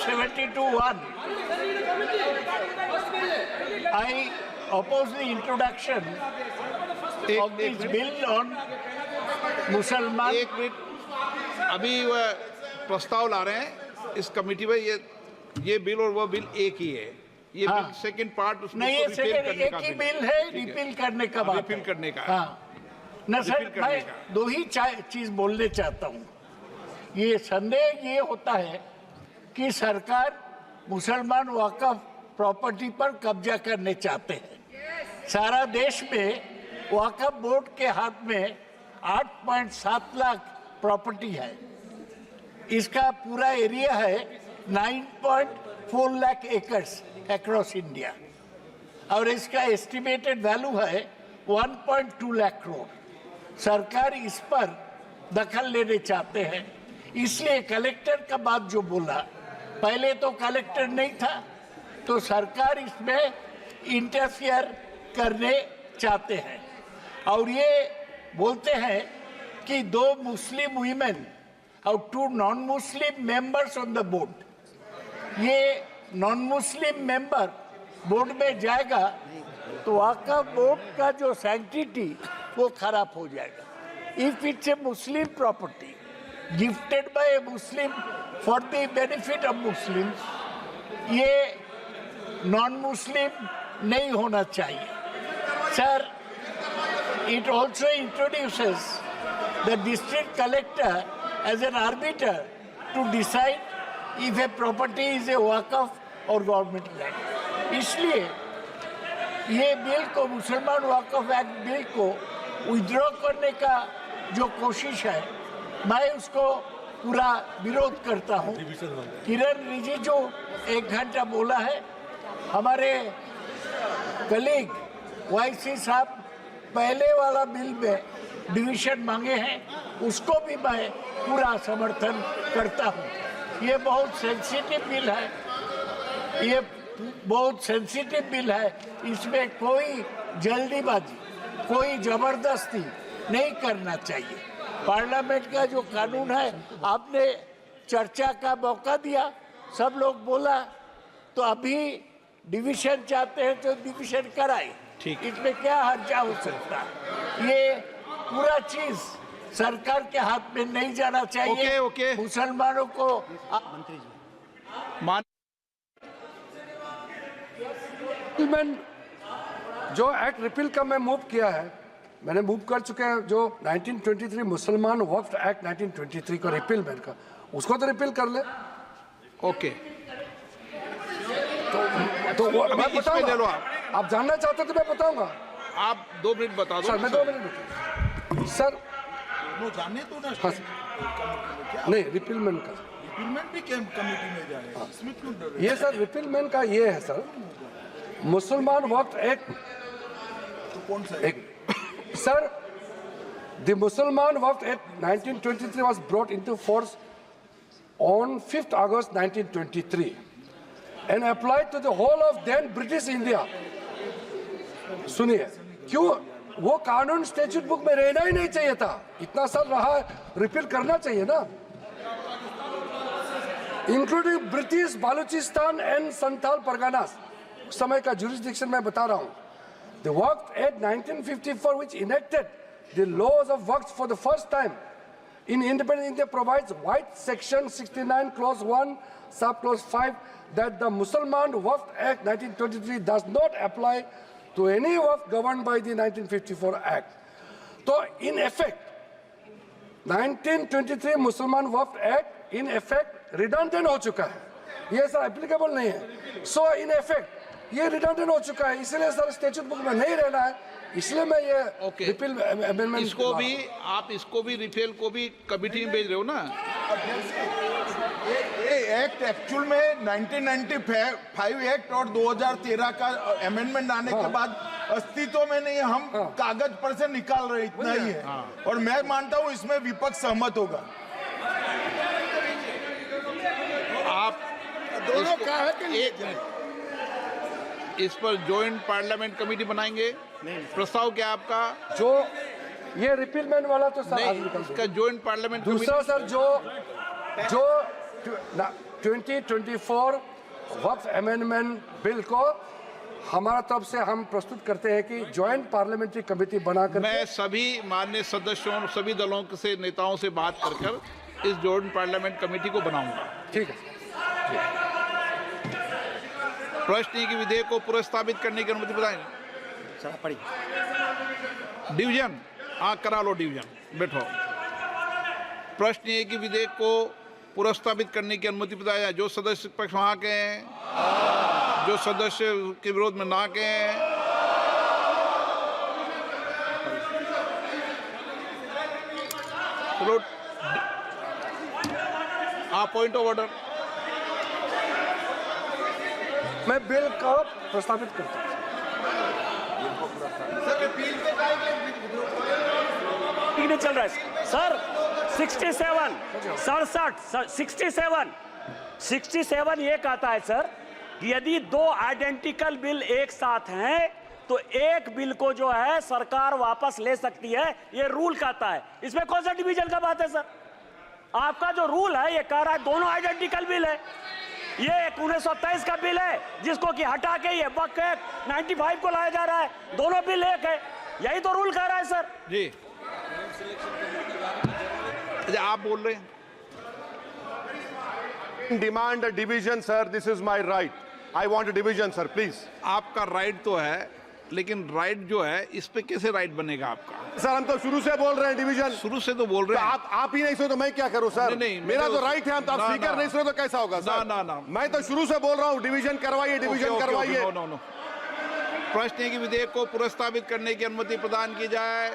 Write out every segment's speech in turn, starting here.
72(1), I oppose the introduction of this bill on मुसलमान। एक minute, अभी वह प्रस्ताव ला रहे हैं इस कमेटी में, ये बिल और वो बिल एक ही है। ये हाँ। बिल सेकंड पार्ट उसमें नहीं, ये सेकंड एक ही बिल है, रिपील करने का बात है। रिपील करने का। हाँ न सर, रिपील करने मैं का। दो ही चीज बोलने चाहता हूँ। ये संदेह ये होता है कि सरकार मुसलमान वक्फ प्रॉपर्टी पर कब्जा करने चाहते हैं। सारा देश में वक्फ बोर्ड के हाथ में 8.7 लाख प्रॉपर्टी है। इसका पूरा एरिया है 9.4 लाख एकर्स अक्रॉस इंडिया, और इसका एस्टिमेटेड वैल्यू है 1.2 लाख करोड़। सरकार इस पर दखल लेने चाहते हैं, इसलिए कलेक्टर का बात जो बोला, पहले तो कलेक्टर नहीं था, तो सरकार इसमें इंटरफियर करने चाहते हैं। और ये बोलते हैं कि 2 मुस्लिम वुमेन और 2 non Muslim members on the board. ये नॉन मुस्लिम मेंबर बोर्ड में जाएगा तो वक्फ बोर्ड का जो सैंक्टिटी वो खराब हो जाएगा। If it's a Muslim property gifted bye A Muslim for the benefit of Muslim, ये नॉन मुस्लिम नहीं होना चाहिए। Sir, it also introduces the district collector as an arbiter to decide if a property is a waqf or government land। इसलिए ये bill को, मुसलमान वक्फ act bill को withdraw करने का जो कोशिश है, मैं उसको पूरा विरोध करता हूँ। किरण रिजिजू 1 घंटा बोला है, हमारे कलीग वाईसी साहब पहले वाला बिल में डिवीजन मांगे हैं, उसको भी मैं पूरा समर्थन करता हूँ। ये बहुत सेंसिटिव बिल है, ये बहुत सेंसिटिव बिल है, इसमें कोई जल्दीबाजी, कोई जबरदस्ती नहीं करना चाहिए। पार्लियामेंट का जो कानून है, आपने चर्चा का मौका दिया, सब लोग बोला, तो अभी डिवीजन चाहते हैं तो डिवीजन कराए, इसमें क्या हर्जा हो सकता है। ये पूरा चीज सरकार के हाथ में नहीं जाना चाहिए। ओके। मुसलमानों को जो एक्ट रिपील का मैं मूव किया है, मैंने मूव कर चुके हैं। जो 1923 मुसलमान वक्फ एक्ट 1923 का रिपीलमेंट का, उसको तो रिपील कर ले। ओके, तो मैं इसमें ले लो आप जानना चाहते तो मैं बताऊंगा। आप 2 मिनट बता दो सर, मैं 2 मिनट सर वो जाने तो ना। हाँ, नहीं, रिपीलमेंट का रिपीलमेंट भी कमेटी में जाएगा, इसमें क्यों डर रहे? ये सर रिपीलमेंट का ये है सर, मुसलमान वक्फ एक्ट तो कौन सा एक sir, the Musliman Waqf Act 1923 was brought into force on 5th August 1923 and applied to the whole of then British India। सुनिए, क्यों वो कानून स्टैट्यूट बुक में रहना ही नहीं चाहिए था, इतना साल रहा, रिपील करना चाहिए ना। Including British Baluchistan and Santhal Parganas, उस समय का जुरिस्डिक्शन मैं बता रहा हूँ। The Waqf Act 1954, which enacted the laws of Waqf for the first time in independent India, provides white section 69 clause 1 subclause 5 that the Mussalman Waqf Act 1923 does not apply to any waqf governed by the 1954 Act। So in effect 1923 Mussalman Waqf Act in effect redundant हो चुका है, ये sir applicable नहीं है। So in effect ये redundant हो चुका है, इसलिए सर स्टैट्यूट बुक में नहीं रहना है, इसलिए मैं ये रिपील अमेंडमेंट इसको भी, आप इसको भी रिपेल को भी कमेटी में भेज रहे हो ना। ये एक्ट एक्चुअल में 1995 एक्ट और 2013 का अमेंडमेंट आने के बाद अस्तित्व में नहीं, हम कागज पर से निकाल रहे, इतना ही है। और मैं मानता हूँ इसमें विपक्ष सहमत होगा। आप दोनों कहा कि इस पर जॉइंट पार्लियामेंट कमेटी बनाएंगे? प्रस्ताव क्या आपका? जो ये रिपीलमेंट वाला तो सर नहीं, इसका जॉइंट पार्लियामेंट दूसरा सर जो 2024 वक्फ अमेंडमेंट बिल को हमारा तरफ से हम प्रस्तुत करते हैं कि ज्वाइंट पार्लियामेंट्री कमेटी बनाकर मैं सभी माननीय सदस्यों सभी दलों से नेताओं से बात कर इस जॉइंट पार्लियामेंट कमेटी को बनाऊंगा। ठीक है। प्रश्न की विधेयक को पुनर्स्थापित करने की अनुमति बताएं। डिवीजन करा लो, डिवीजन बैठो। प्रश्न ये कि विधेयक को पुनर्स्थापित करने की अनुमति बताया जाए। जो सदस्य पक्ष वहां के हैं, जो सदस्य के विरोध में ना के हैं। चलो, पॉइंट ऑफ ऑर्डर। मैं बिल को प्रस्तावित करता हूँ। नहीं चल रहा है सर। 67 ये कहता है सर कि यदि दो आइडेंटिकल बिल एक साथ हैं तो एक बिल को जो है सरकार वापस ले सकती है, ये रूल कहता है। इसमें कौन सा डिवीजन का बात है सर? आपका जो रूल है ये कह रहा है दोनों आइडेंटिकल बिल है। ये 1923 का बिल है जिसको कि हटा के ये वक्त 95 को लाया जा रहा है। दोनों बिल एक है, यही तो रूल कह रहा है सर जी। अच्छा, आप बोल रहे हैं। Demand a division, sir. This is my right. I want a division, sir. Please. आपका राइट तो है, लेकिन राइट जो है इस पे कैसे राइट बनेगा आपका? सर हम तो शुरू से बोल रहे हैं डिवीजन। शुरू से तो बोल रहे हैं। आप ही नहीं सुनो तो मैं क्या करूं सर? नहीं, मेरा तो राइट है। हम तो आप स्पीकर नहीं सुनो तो कैसा होगा सर? ना। मैं तो शुरू से बोल रहा हूं डिवीजन करवाइए, डिवीजन करवाइए। नो। प्रश्न है कि विधेयक को पुनर्स्थापित करने की अनुमति प्रदान की जाए।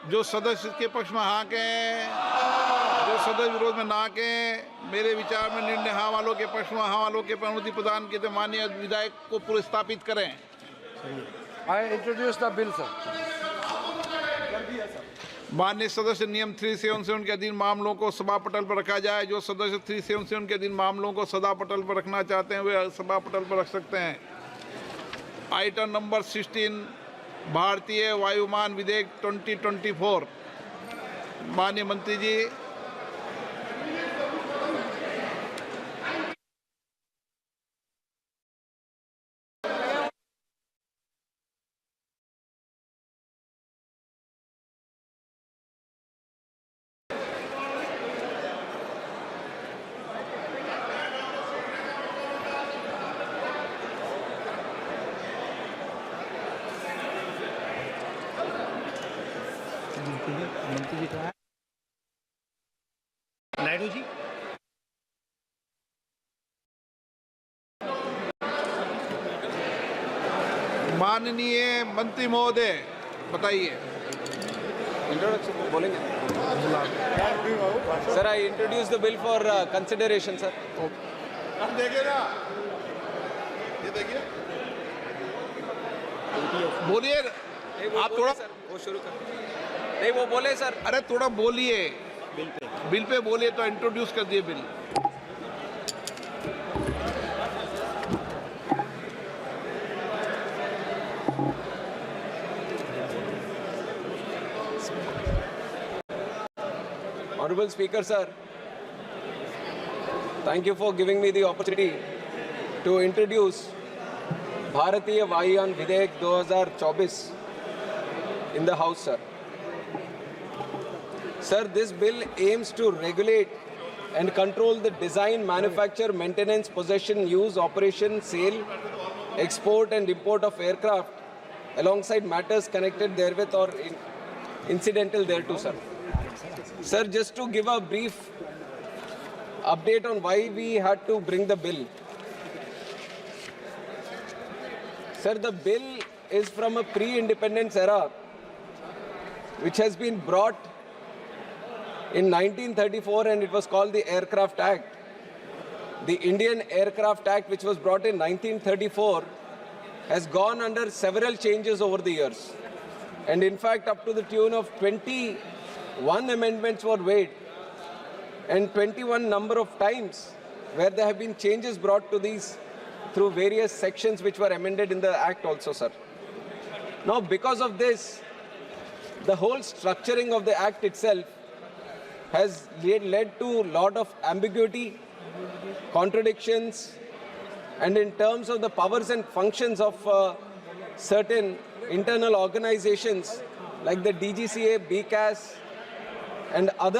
जो सदस्य के पक्ष में हाँ के, जो सदस्य विरोध में ना के। मेरे विचार में निर्णय हाँ वालों के पक्ष में हाँ वालों के अनुमति प्रदान की तो माननीय विधेयक को पुनर्स्थापित करें। I introduce the bill, sir. माननीय सदस्य नियम 377 के अधीन मामलों को सभा पटल पर रखा जाए। जो सदस्य 377 के अधीन मामलों को सभा पटल पर रखना चाहते हैं वे सभा पटल पर रख सकते हैं। आइटम नंबर 16 भारतीय वायुयान विधेयक 2024। माननीय मंत्री जी। मंत्री जी कहाँ है? नायडू जी। माननीय मंत्री महोदय बताइए। इंट्रोडक्शन बोलेंगे sir. I introduce the bill for consideration sir. हम देखें ना, ये देखिए। बोलिए आप थोड़ा। वो शुरू कर। नहीं वो बोले सर। अरे थोड़ा बोलिए। बिल पे बोलिए तो इंट्रोड्यूस कर दिए bill. Honorable Speaker sir, thank you for giving me the opportunity to introduce Bharatiya Vaayuyan Videyak 2024 in the House sir. Sir, this bill aims to regulate and control the design, manufacture, maintenance, possession, use, operation, sale, export and import of aircraft alongside matters connected therewith or incidental thereto, sir. Sir, just to give a brief update on why we had to bring the bill. Sir, the bill is from a pre-independence era which has been brought in 1934 and it was called the Aircraft Act. The Indian Aircraft Act, which was brought in 1934, has gone under several changes over the years. And in fact, up to the tune of 21 amendments were made and 21 number of times where there have been changes brought to these through various sections which were amended in the Act also, sir. Now, because of this, the whole structuring of the Act itself has led to a lot of ambiguity contradictions, and in terms of the powers and functions of certain internal organizations like the DGCA, BCAS, and other